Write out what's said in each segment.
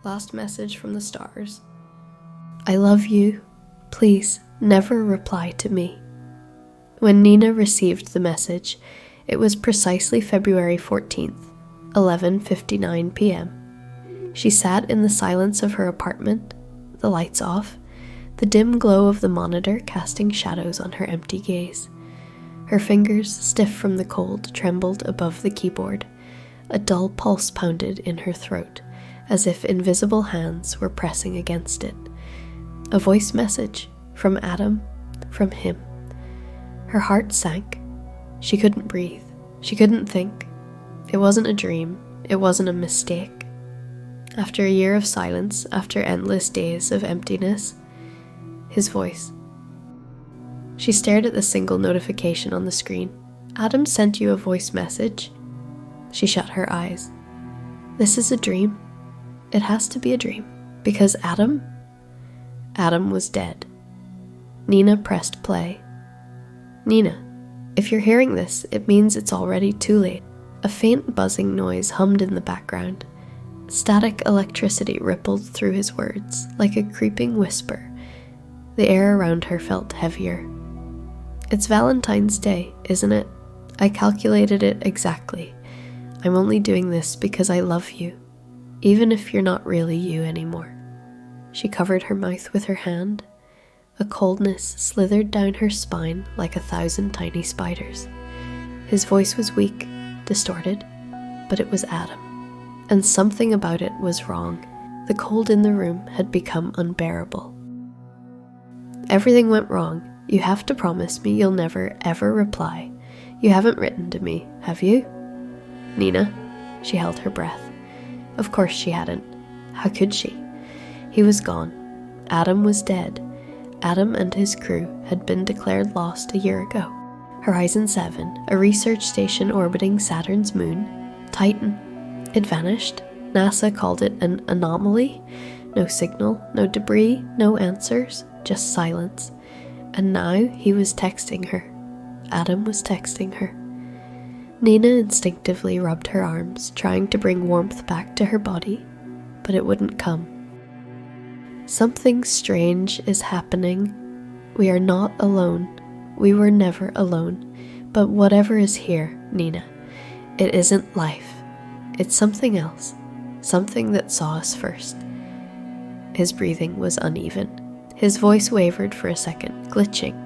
Last message from the stars. I love you. Please, never reply to me. When Nina received the message, it was precisely February 14th, 11:59 p.m. She sat in the silence of her apartment, the lights off, the dim glow of the monitor casting shadows on her empty gaze. Her fingers, stiff from the cold, trembled above the keyboard. A dull pulse pounded in her throat, as if invisible hands were pressing against it. A voice message, from Adam, from him. Her heart sank. She couldn't breathe. She couldn't think. It wasn't a dream. It wasn't a mistake. After a year of silence, after endless days of emptiness, his voice. She stared at the single notification on the screen. Adam sent you a voice message. She shut her eyes. This is a dream. It has to be a dream. Because Adam was dead. Nina pressed play. Nina, if you're hearing this, it means it's already too late. A faint buzzing noise hummed in the background. Static electricity rippled through his words, like a creeping whisper. The air around her felt heavier. It's Valentine's Day, isn't it? I calculated it exactly. I'm only doing this because I love you, even if you're not really you anymore. She covered her mouth with her hand. A coldness slithered down her spine like 1,000 tiny spiders. His voice was weak, distorted, but it was Adam. And something about it was wrong. The cold in the room had become unbearable. Everything went wrong. You have to promise me you'll never, ever reply. You haven't written to me, have you? Nina? She held her breath. Of course she hadn't. How could she? He was gone. Adam was dead. Adam and his crew had been declared lost a year ago. Horizon 7, a research station orbiting Saturn's moon, Titan. It vanished. NASA called it an anomaly. No signal, no debris, no answers, just silence. And now he was texting her. Adam was texting her. Nina instinctively rubbed her arms, trying to bring warmth back to her body, but it wouldn't come. Something strange is happening. We are not alone. We were never alone. But whatever is here, Nina, it isn't life. It's something else. Something that saw us first. His breathing was uneven. His voice wavered for a second, glitching,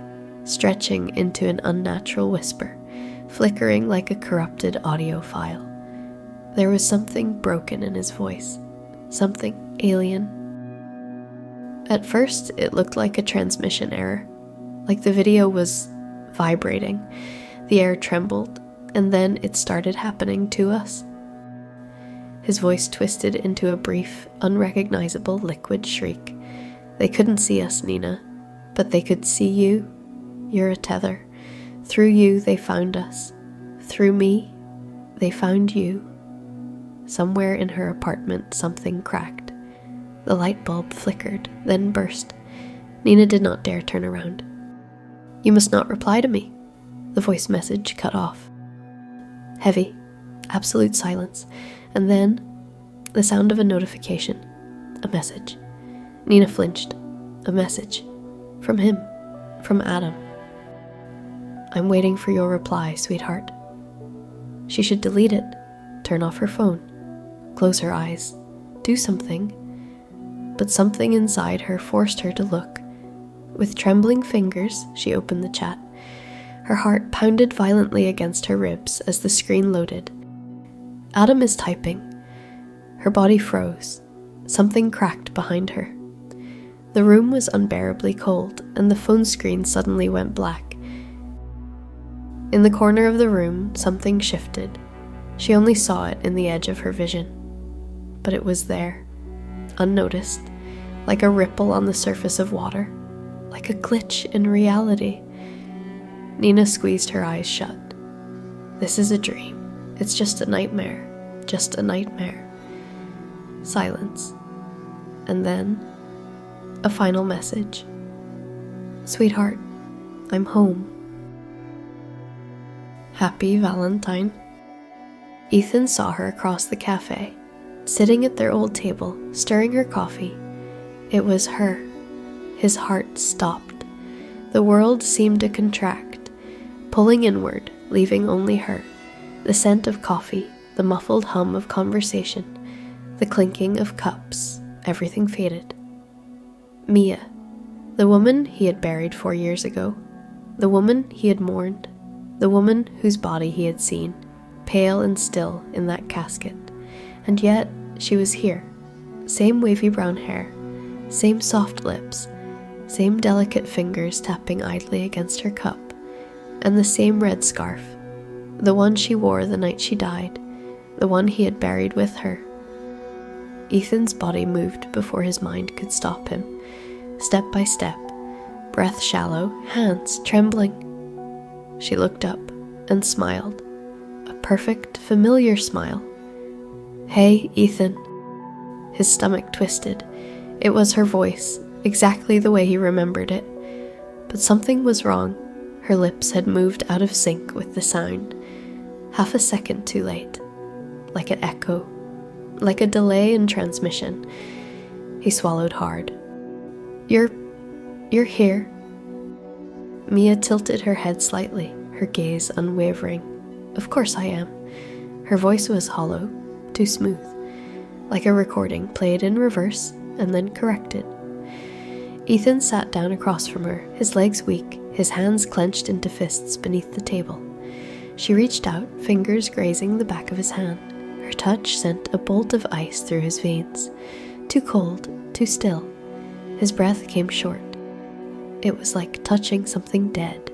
stretching into an unnatural whisper, flickering like a corrupted audio file. There was something broken in his voice. Something alien. At first, it looked like a transmission error, like the video was vibrating. The air trembled, and then it started happening to us. His voice twisted into a brief, unrecognizable liquid shriek. They couldn't see us, Nina, but they could see you. You're a tether. Through you, they found us. Through me, they found you. Somewhere in her apartment, something cracked. The light bulb flickered, then burst. Nina did not dare turn around. You must not reply to me. The voice message cut off. Heavy, absolute silence, and then the sound of a notification. A message. Nina flinched. A message. From him. From Adam. I'm waiting for your reply, sweetheart. She should delete it. Turn off her phone. Close her eyes. Do something. But something inside her forced her to look. With trembling fingers, she opened the chat. Her heart pounded violently against her ribs as the screen loaded. Adam is typing. Her body froze. Something cracked behind her. The room was unbearably cold, and the phone screen suddenly went black. In the corner of the room, something shifted. She only saw it in the edge of her vision. But it was there, unnoticed, like a ripple on the surface of water, like a glitch in reality. Nina squeezed her eyes shut. This is a dream. It's just a nightmare. Just a nightmare. Silence. And then, a final message. Sweetheart, I'm home. Happy Valentine. Ethan saw her across the cafe, sitting at their old table, stirring her coffee. It was her. His heart stopped. The world seemed to contract, pulling inward, leaving only her. The scent of coffee, the muffled hum of conversation, the clinking of cups, everything faded. Mia, the woman he had buried 4 years ago, the woman he had mourned, the woman whose body he had seen, pale and still in that casket. And yet she was here, same wavy brown hair, same soft lips, same delicate fingers tapping idly against her cup, and the same red scarf, the one she wore the night she died, the one he had buried with her. Ethan's body moved before his mind could stop him, step by step, breath shallow, hands trembling. She looked up and smiled, a perfect, familiar smile. "Hey, Ethan." His stomach twisted. It was her voice, exactly the way he remembered it. But something was wrong. Her lips had moved out of sync with the sound, half a second too late, like an echo, like a delay in transmission. He swallowed hard. You're here." Mia tilted her head slightly, her gaze unwavering. "Of course I am." Her voice was hollow, too smooth, like a recording played in reverse and then corrected. Ethan sat down across from her, his legs weak, his hands clenched into fists beneath the table. She reached out, fingers grazing the back of his hand. Her touch sent a bolt of ice through his veins. Too cold, too still. His breath came short. It was like touching something dead,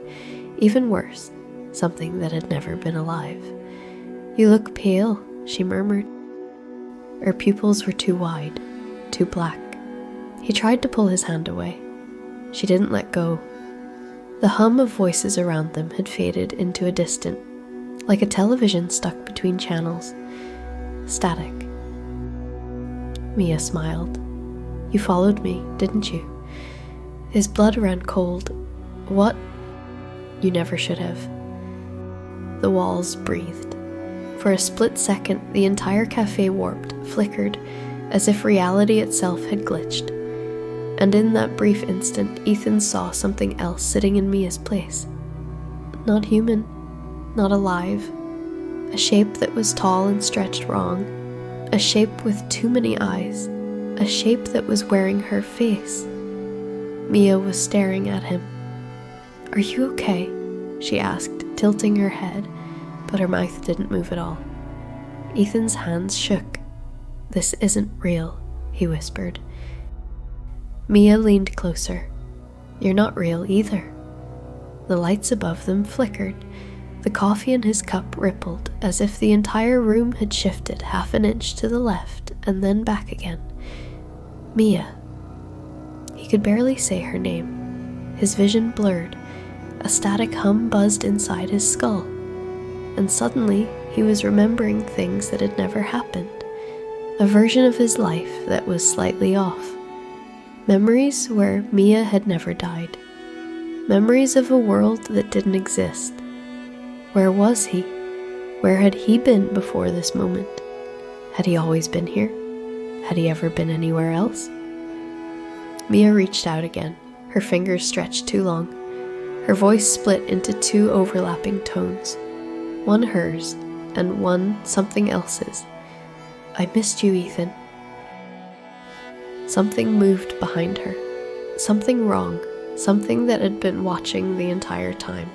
even worse, something that had never been alive. "You look pale," she murmured. Her pupils were too wide, too black. He tried to pull his hand away. She didn't let go. The hum of voices around them had faded into a distant, like a television stuck between channels. Static. Mia smiled. "You followed me, didn't you?" His blood ran cold. "What?" "You never should have." The walls breathed. For a split second, the entire cafe warped, flickered, as if reality itself had glitched. And in that brief instant, Ethan saw something else sitting in Mia's place. Not human, not alive. A shape that was tall and stretched wrong. A shape with too many eyes. A shape that was wearing her face. Mia was staring at him. "Are you okay?" she asked, tilting her head, but her mouth didn't move at all. Ethan's hands shook. "This isn't real," he whispered. Mia leaned closer. "You're not real either." The lights above them flickered. The coffee in his cup rippled, as if the entire room had shifted half an inch to the left and then back again. "Mia." He could barely say her name. His vision blurred. A static hum buzzed inside his skull. And suddenly, he was remembering things that had never happened. A version of his life that was slightly off. Memories where Mia had never died. Memories of a world that didn't exist. Where was he? Where had he been before this moment? Had he always been here? Had he ever been anywhere else? Mia reached out again, her fingers stretched too long. Her voice split into two overlapping tones, one hers and one something else's. "I missed you, Ethan." Something moved behind her. Something wrong, something that had been watching the entire time.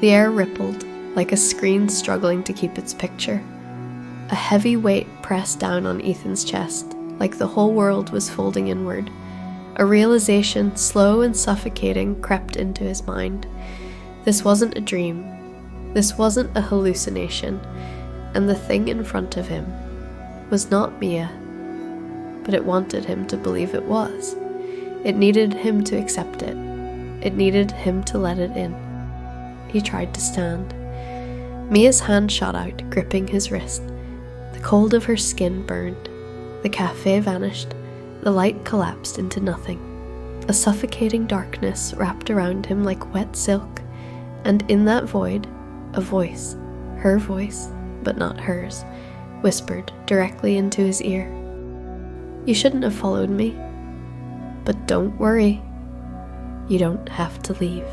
The air rippled, like a screen struggling to keep its picture. A heavy weight pressed down on Ethan's chest, like the whole world was folding inward. A realization, slow and suffocating, crept into his mind. This wasn't a dream. This wasn't a hallucination. And the thing in front of him was not Mia. But it wanted him to believe it was. It needed him to accept it. It needed him to let it in. He tried to stand. Mia's hand shot out, gripping his wrist. The cold of her skin burned. The cafe vanished. The light collapsed into nothing. A suffocating darkness wrapped around him like wet silk, and in that void, a voice, her voice, but not hers, whispered directly into his ear. You shouldn't have followed me. But don't worry. You don't have to leave.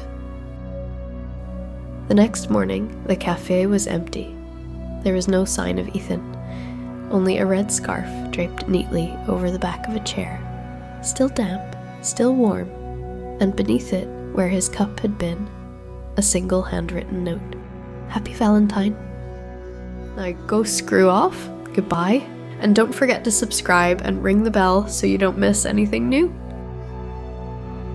The next morning, the cafe was empty. There was no sign of Ethan, only a red scarf draped neatly over the back of a chair, still damp, still warm, and beneath it, where his cup had been, a single handwritten note. Happy Valentine. Now go screw off, goodbye, and don't forget to subscribe and ring the bell so you don't miss anything new.